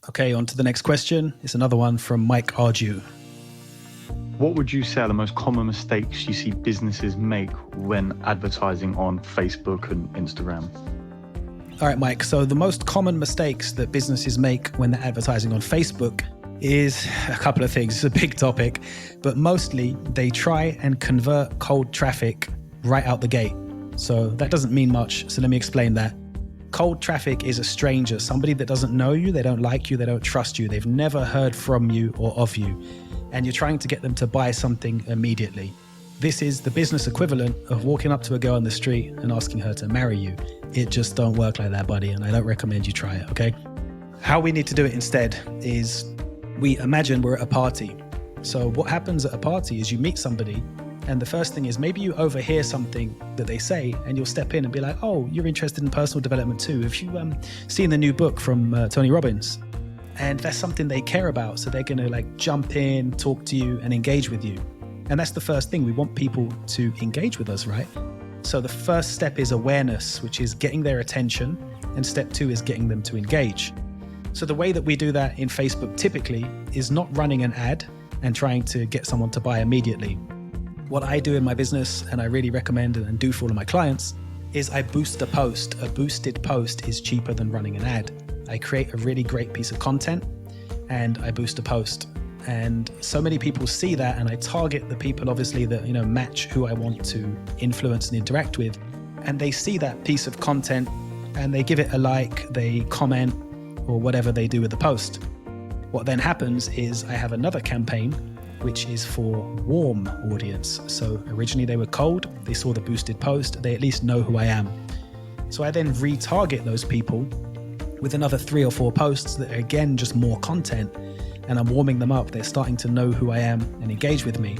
Okay, on to the next question. It's another one from Mike Ardew. What would you say are the most common mistakes you see businesses make when advertising on Facebook and Instagram? All right, Mike. So the most common mistakes that businesses make when they're advertising on Facebook is a couple of things. It's a big topic, but mostly they try and convert cold traffic right out the gate. So that doesn't mean much. So let me explain that. Cold traffic is a stranger, somebody that doesn't know you, they don't like you, they don't trust you, they've never heard from you or of you, and you're trying to get them to buy something immediately. This is the business equivalent of walking up to a girl on the street and asking her to marry you. It just don't work like that, buddy, and I don't recommend you try it, okay? How we need to do it instead is we imagine we're at a party. So what happens at a party is you meet somebody, and the first thing is maybe you overhear something that they say and you'll step in and be like, oh, you're interested in personal development too. Have you seen the new book from Tony Robbins? And that's something they care about. So they're going to like jump in, talk to you and engage with you. And that's the first thing. We want people to engage with us, right? So the first step is awareness, which is getting their attention. And step 2 is getting them to engage. So the way that we do that in Facebook typically is not running an ad and trying to get someone to buy immediately. What I do in my business, and I really recommend and do for all of my clients, is I boost a post. A boosted post is cheaper than running an ad. I create a really great piece of content and I boost a post. And so many people see that, and I target the people obviously that, match who I want to influence and interact with. And they see that piece of content and they give it a like, they comment, or whatever they do with the post. What then happens is I have another campaign which is for warm audience. So originally they were cold, they saw the boosted post, they at least know who I am. So I then retarget those people with another 3 or 4 posts that are again just more content, and I'm warming them up. They're starting to know who I am and engage with me.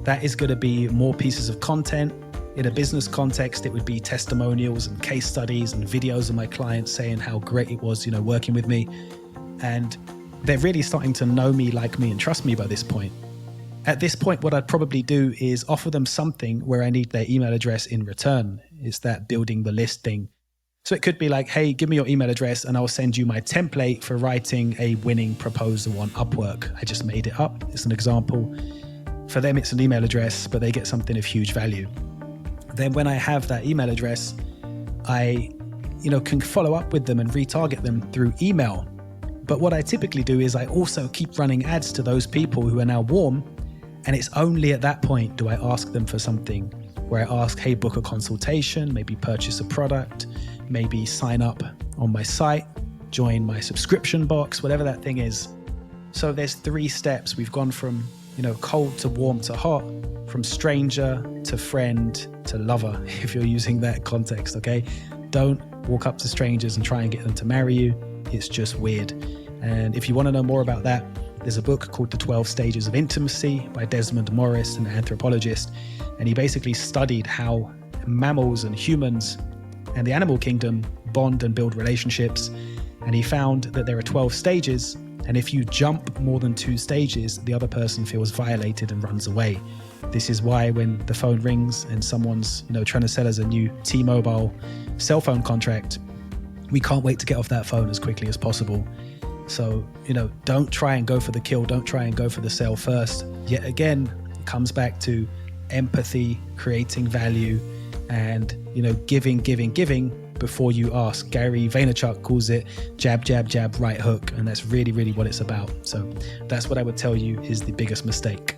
That is going to be more pieces of content. In a business context, it would be testimonials and case studies and videos of my clients saying how great it was, working with me. And they're really starting to know me, like me, and trust me by this point. At this point, what I'd probably do is offer them something where I need their email address in return. It's that building the list thing. So it could be like, hey, give me your email address and I'll send you my template for writing a winning proposal on Upwork. I just made it up. It's an example. For them, it's an email address, but they get something of huge value. Then when I have that email address, I, can follow up with them and retarget them through email. But what I typically do is I also keep running ads to those people who are now warm. And it's only at that point do I ask them for something, where I ask, hey, book a consultation, maybe purchase a product, maybe sign up on my site, join my subscription box, whatever that thing is. So there's 3 steps. We've gone from, cold to warm to hot, from stranger to friend to lover, if you're using that context, okay? Don't walk up to strangers and try and get them to marry you. It's just weird. And if you want to know more about that, there's a book called The 12 Stages of Intimacy by Desmond Morris, an anthropologist. And he basically studied how mammals and humans and the animal kingdom bond and build relationships. And he found that there are 12 stages. And if you jump more than 2 stages, the other person feels violated and runs away. This is why when the phone rings and someone's, trying to sell us a new T-Mobile cell phone contract, we can't wait to get off that phone as quickly as possible. So, don't try and go for the kill. Don't try and go for the sale first. Yet again, it comes back to empathy, creating value, and, giving before you ask. Gary Vaynerchuk calls it jab, jab, jab, right hook. And that's really, really what it's about. So that's what I would tell you is the biggest mistake.